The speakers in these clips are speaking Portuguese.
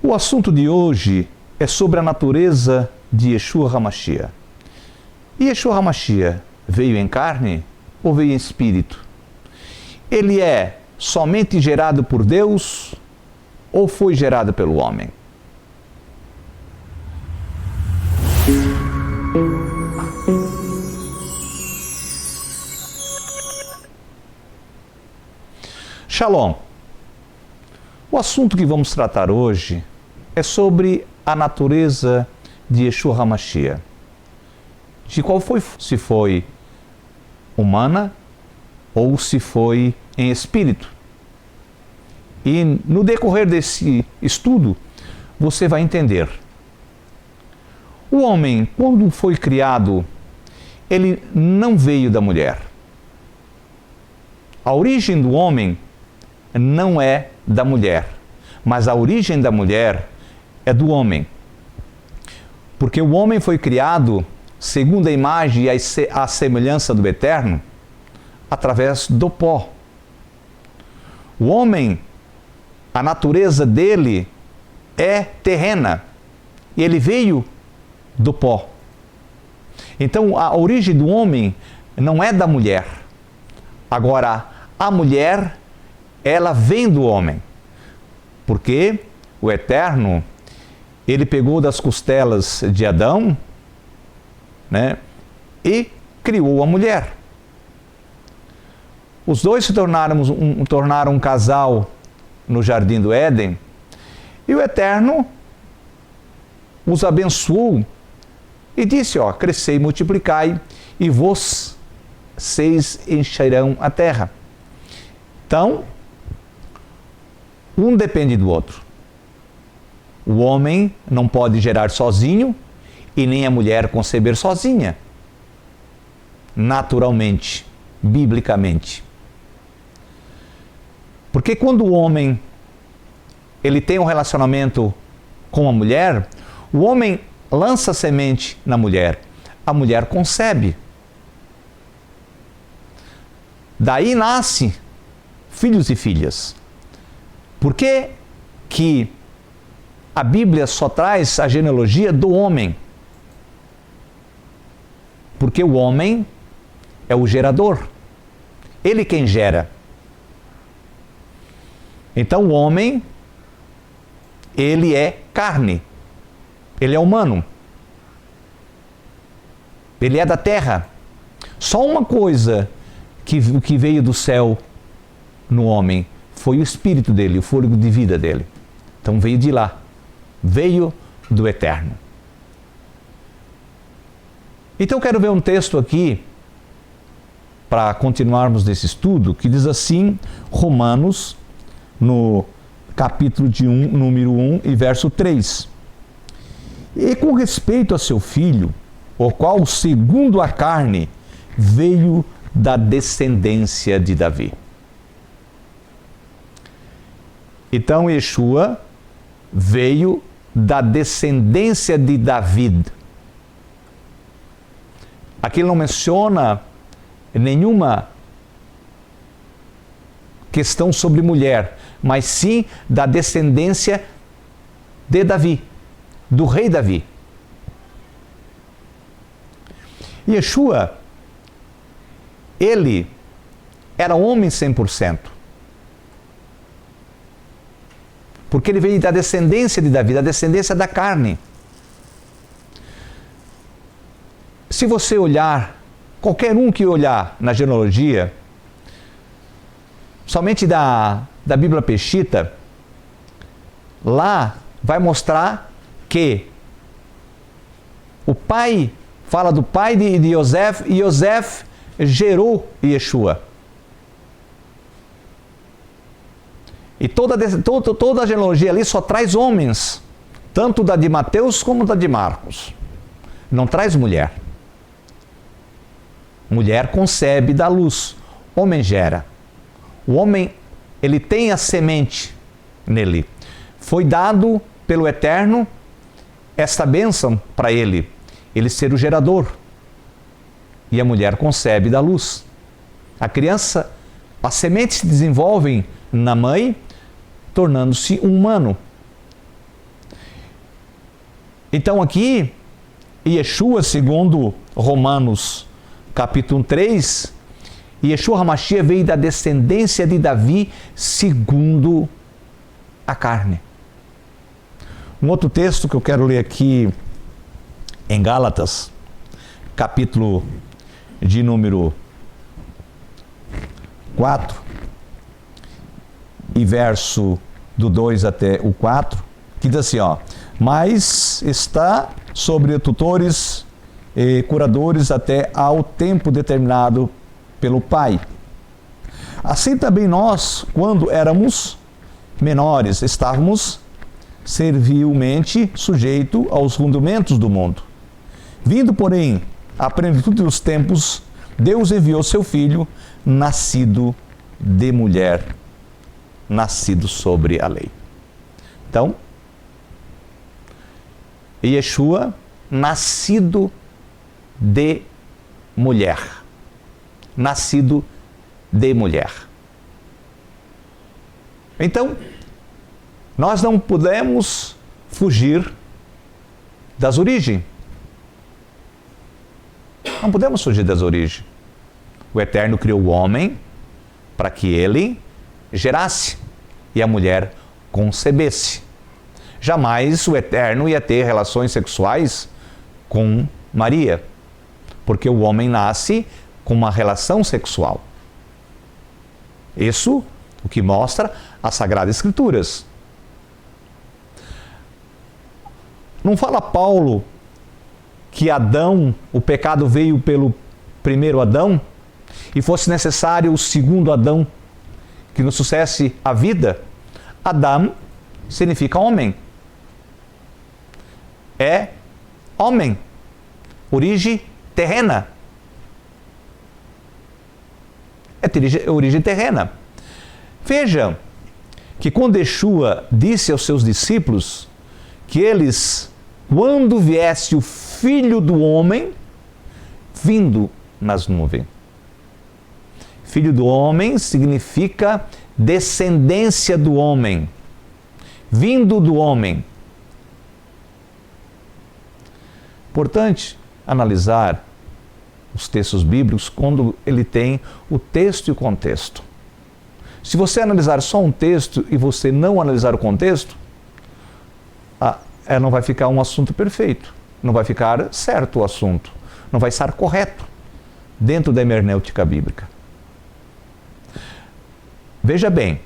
O assunto de hoje é sobre a natureza de Yeshua HaMashiach. E Yeshua HaMashiach veio em carne ou veio em espírito? Ele é somente gerado por Deus ou foi gerado pelo homem? Shalom! O assunto que vamos tratar hoje é sobre a natureza de Yeshua HaMashiach. De qual foi, se foi humana ou se foi em espírito. E no decorrer desse estudo, você vai entender. O homem, quando foi criado, ele não veio da mulher. A origem do homem não é da mulher, mas a origem da mulher é do homem. Porque o homem foi criado segundo a imagem e a semelhança do Eterno, através do pó. O homem, a natureza dele é terrena, e ele veio do pó. Então, a origem do homem não é da mulher. Agora, a mulher, ela vem do homem, porque o Eterno, ele pegou das costelas de Adão, e criou a mulher. Os dois se tornaram um casal no Jardim do Éden, e o Eterno os abençoou e disse, crescei e multiplicai, e vocês encherão a terra. Então, um depende do outro. O homem não pode gerar sozinho e nem a mulher conceber sozinha. Naturalmente, biblicamente. Porque quando o homem ele tem um relacionamento com a mulher, o homem lança semente na mulher, a mulher concebe. Daí nasce filhos e filhas. Por que que a Bíblia só traz a genealogia do homem? Porque o homem é o gerador. Ele quem gera. Então o homem, ele é carne. Ele é humano. Ele é da terra. Só uma coisa que veio do céu no homem foi o espírito dele, o fôlego de vida dele. Então veio de lá. Veio do Eterno. Então eu quero ver um texto aqui, para continuarmos nesse estudo, que diz assim, Romanos, no capítulo número 1 e verso 3. E com respeito a seu filho, o qual, segundo a carne, veio da descendência de Davi. Então, Yeshua veio da descendência de Davi. Aqui não menciona nenhuma questão sobre mulher, mas sim da descendência de Davi, do rei Davi. Yeshua, ele era homem 100%. Porque ele veio da descendência de Davi, da descendência da carne. Se você olhar, qualquer um que olhar na genealogia, somente da Bíblia Peshitta, lá vai mostrar que o pai, fala do pai de Yosef, e Yosef gerou Yeshua. E toda a genealogia ali só traz homens, tanto da de Mateus como da de Marcos. Não traz mulher. Mulher concebe da luz, homem gera. O homem, ele tem a semente nele. Foi dado pelo Eterno esta bênção para ele ser o gerador. E a mulher concebe da luz. A criança, as sementes se desenvolvem na mãe, tornando-se um humano. Então aqui, Yeshua, segundo Romanos capítulo 3, Yeshua HaMashiach veio da descendência de Davi segundo a carne. Um outro texto que eu quero ler aqui em Gálatas, capítulo de número 4, e verso do 2 até o 4, que diz assim, ó: mas está sobre tutores e curadores até ao tempo determinado pelo Pai. Assim também nós, quando éramos menores, estávamos servilmente sujeitos aos rudimentos do mundo. Vindo, porém, à plenitude dos tempos, Deus enviou seu Filho, nascido de mulher, nascido sobre a lei. Então, Yeshua, nascido de mulher. Nascido de mulher. Então, nós não podemos fugir das origens. Não podemos fugir das origens. O Eterno criou o homem para que ele gerasse e a mulher concebesse. Jamais o Eterno ia ter relações sexuais com Maria, porque o homem nasce com uma relação sexual. Isso o que mostra as Sagradas Escrituras. Não fala Paulo que Adão, o pecado veio pelo primeiro Adão e fosse necessário o segundo Adão que nos sucesse a vida? Adão significa homem. É homem. Origem terrena. É origem terrena. Veja que quando Yeshua disse aos seus discípulos que eles, quando viesse o Filho do Homem, vindo nas nuvens. Filho do Homem significa descendência do homem, vindo do homem. Importante analisar os textos bíblicos quando ele tem o texto e o contexto. Se você analisar só um texto e você não analisar o contexto, não vai ficar um assunto perfeito, não vai ficar certo o assunto, não vai estar correto dentro da hermenêutica bíblica. Veja bem,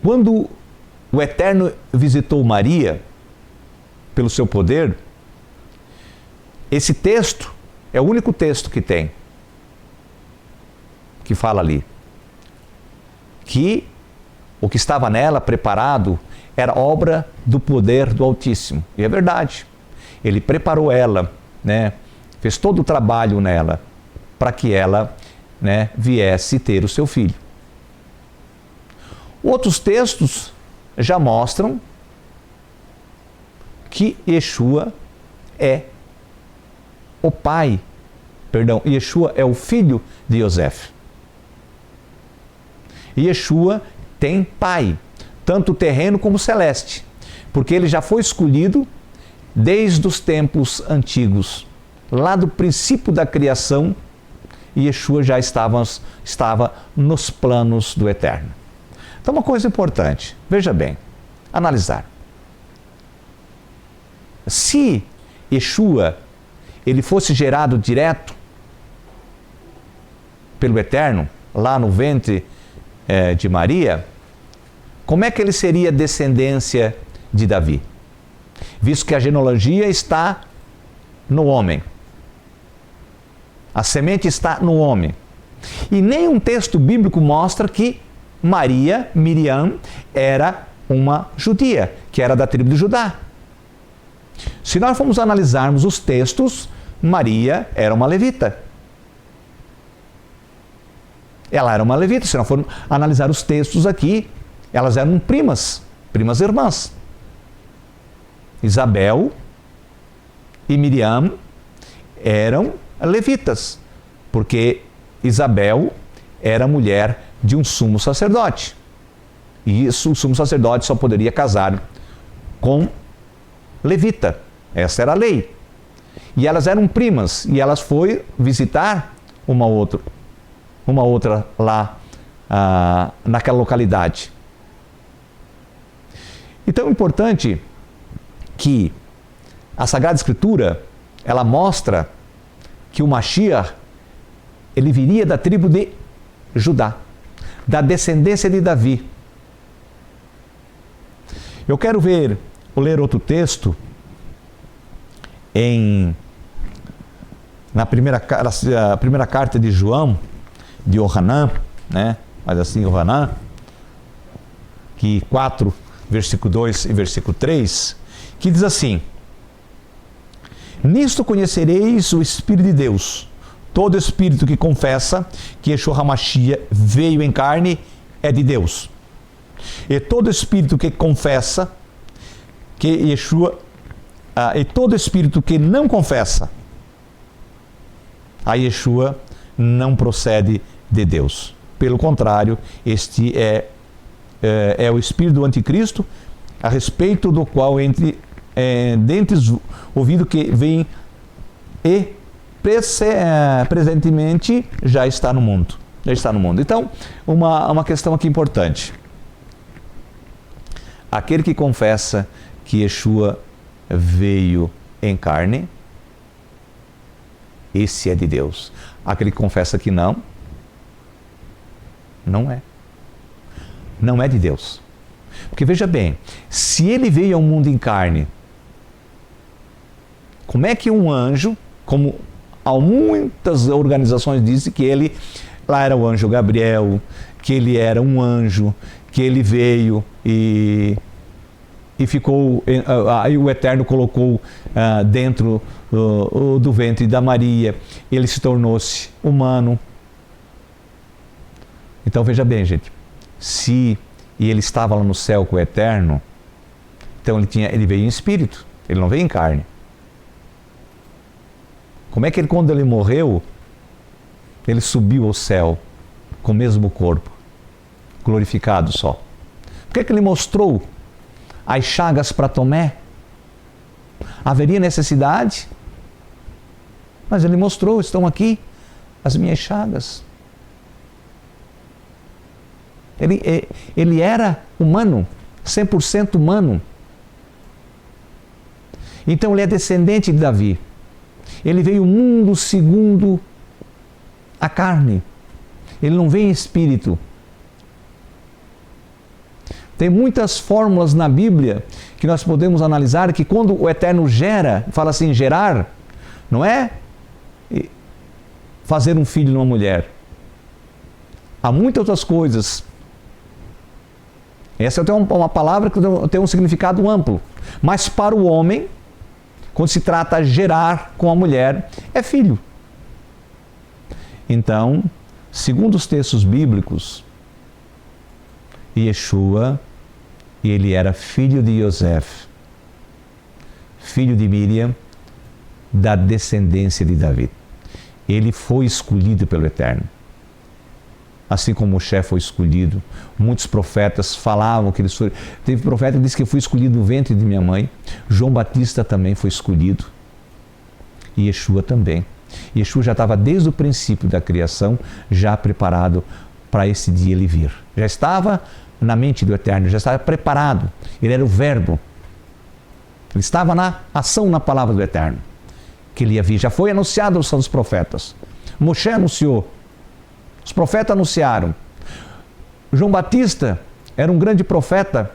quando o Eterno visitou Maria pelo seu poder, esse texto é o único texto que tem, que fala ali, que o que estava nela preparado era obra do poder do Altíssimo. E é verdade. Ele preparou ela, fez todo o trabalho nela, para que ela viesse ter o seu filho. Outros textos já mostram que Yeshua é o pai, Yeshua é o filho de Yosef. Yeshua tem pai, tanto terreno como celeste, porque ele já foi escolhido desde os tempos antigos. Lá do princípio da criação, Yeshua já estava nos planos do Eterno. Então, uma coisa importante, veja bem, analisar. Se Yeshua ele fosse gerado direto pelo Eterno, lá no ventre de Maria, como é que ele seria descendência de Davi? Visto que a genealogia está no homem. A semente está no homem. E nenhum texto bíblico mostra que Miriam, era uma judia, que era da tribo de Judá. Se nós formos analisarmos os textos, Maria era uma levita. Ela era uma levita. Se nós formos analisar os textos aqui, elas eram primas irmãs. Isabel e Miriam eram levitas, porque Isabel era mulher de um sumo sacerdote. E isso, o sumo sacerdote só poderia casar com levita. Essa era a lei. E elas eram primas, e elas foram visitar uma outra lá naquela localidade. Então é importante que a Sagrada Escritura, ela mostra que o Mashiach, ele viria da tribo de Judá, da descendência de Davi. Eu quero ler outro texto na primeira carta de João, de Yohanan, né? Mas assim, Yohanan, que 4, versículo 2 e versículo 3, que diz assim: nisto conhecereis o Espírito de Deus. Todo espírito que confessa que Yeshua HaMashiach veio em carne é de Deus. E todo espírito que confessa que Yeshua, e todo espírito que não confessa a Yeshua não procede de Deus. Pelo contrário, este é o espírito do anticristo, a respeito do qual dentes ouvido que vem e presentemente já está no mundo. Então, uma questão aqui importante. Aquele que confessa que Yeshua veio em carne, esse é de Deus. Aquele que confessa que não é. Não é de Deus. Porque veja bem, se ele veio ao mundo em carne, como é que um anjo, como muitas organizações dizem que ele, lá era o anjo Gabriel, que ele era um anjo, que ele veio e ficou, aí o Eterno colocou dentro do ventre da Maria, ele se tornou-se humano. Então veja bem, gente, se ele estava lá no céu com o Eterno, então ele veio em espírito, ele não veio em carne. Como é que quando ele morreu, ele subiu ao céu com o mesmo corpo, glorificado só? Por que ele mostrou as chagas para Tomé? Haveria necessidade? Mas ele mostrou, estão aqui as minhas chagas. Ele era humano, 100% humano. Então ele é descendente de Davi. Ele veio ao mundo segundo a carne. Ele não veio em espírito. Tem muitas fórmulas na Bíblia que nós podemos analisar, que quando o Eterno gera, fala assim, gerar, não é fazer um filho numa mulher. Há muitas outras coisas. Essa é uma palavra que tem um significado amplo. Mas para o homem, quando se trata de gerar com a mulher, é filho. Então, segundo os textos bíblicos, Yeshua, ele era filho de Yosef, filho de Miriam, da descendência de Davi. Ele foi escolhido pelo Eterno. Assim como Moshe foi escolhido, muitos profetas falavam que eles foram. Teve profeta que disse que eu fui escolhido no ventre de minha mãe. João Batista também foi escolhido. E Yeshua também. Yeshua já estava desde o princípio da criação, já preparado para esse dia ele vir. Já estava na mente do Eterno, já estava preparado. Ele era o Verbo. Ele estava na ação, na palavra do Eterno, que ele ia vir. Já foi anunciado aos santos profetas. Moshe anunciou. Os profetas anunciaram. João Batista era um grande profeta,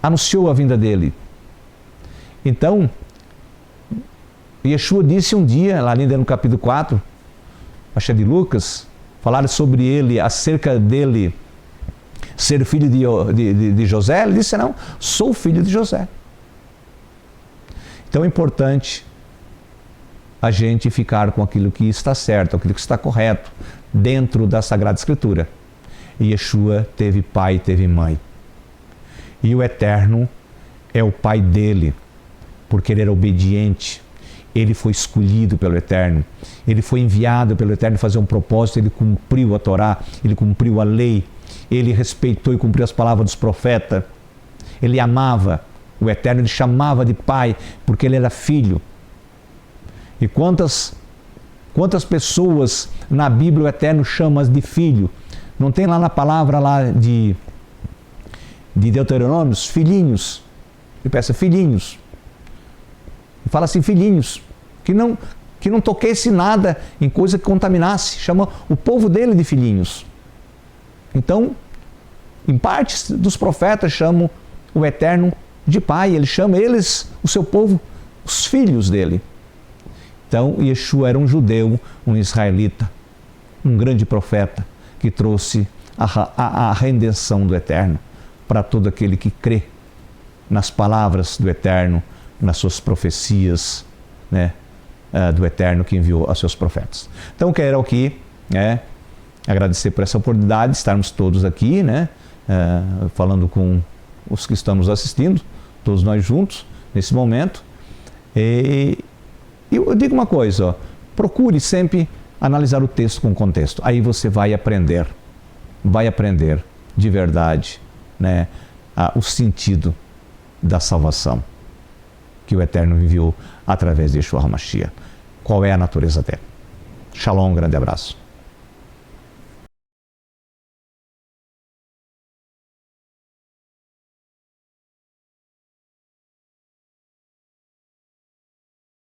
anunciou a vinda dele. Então, Yeshua disse um dia, lá ainda no capítulo 4, acho que é de Lucas, falaram sobre ele, acerca dele ser filho de José. Ele disse, não, sou filho de José. Então é importante a gente ficar com aquilo que está certo, aquilo que está correto, dentro da Sagrada Escritura. E Yeshua teve pai, teve mãe. E o Eterno é o pai dele, porque ele era obediente. Ele foi escolhido pelo Eterno. Ele foi enviado pelo Eterno fazer um propósito. Ele cumpriu a Torá, ele cumpriu a lei. Ele respeitou e cumpriu as palavras dos profetas. Ele amava O Eterno ele chamava de Pai, porque ele era filho. E quantas pessoas na Bíblia o Eterno chama de filho? Não tem lá na palavra lá de Deuteronômio, filhinhos. Ele peça filhinhos. Ele fala assim, filhinhos, que não toquesse nada em coisa que contaminasse. Chama o povo dele de filhinhos. Então, em partes dos profetas chamam o Eterno de Pai. Ele chama eles, o seu povo, os filhos dele. Então, Yeshua era um judeu, um israelita, um grande profeta que trouxe a redenção do Eterno para todo aquele que crê nas palavras do Eterno, nas suas profecias, né, do Eterno que enviou aos seus profetas. Então, quero aqui agradecer por essa oportunidade de estarmos todos aqui, né, falando com os que estamos assistindo, todos nós juntos, nesse momento. E eu digo uma coisa, ó, procure sempre analisar o texto com contexto. Aí você vai aprender de verdade, né, o sentido da salvação que o Eterno enviou através de Yeshua HaMashiach. Qual é a natureza dele? Shalom, um grande abraço.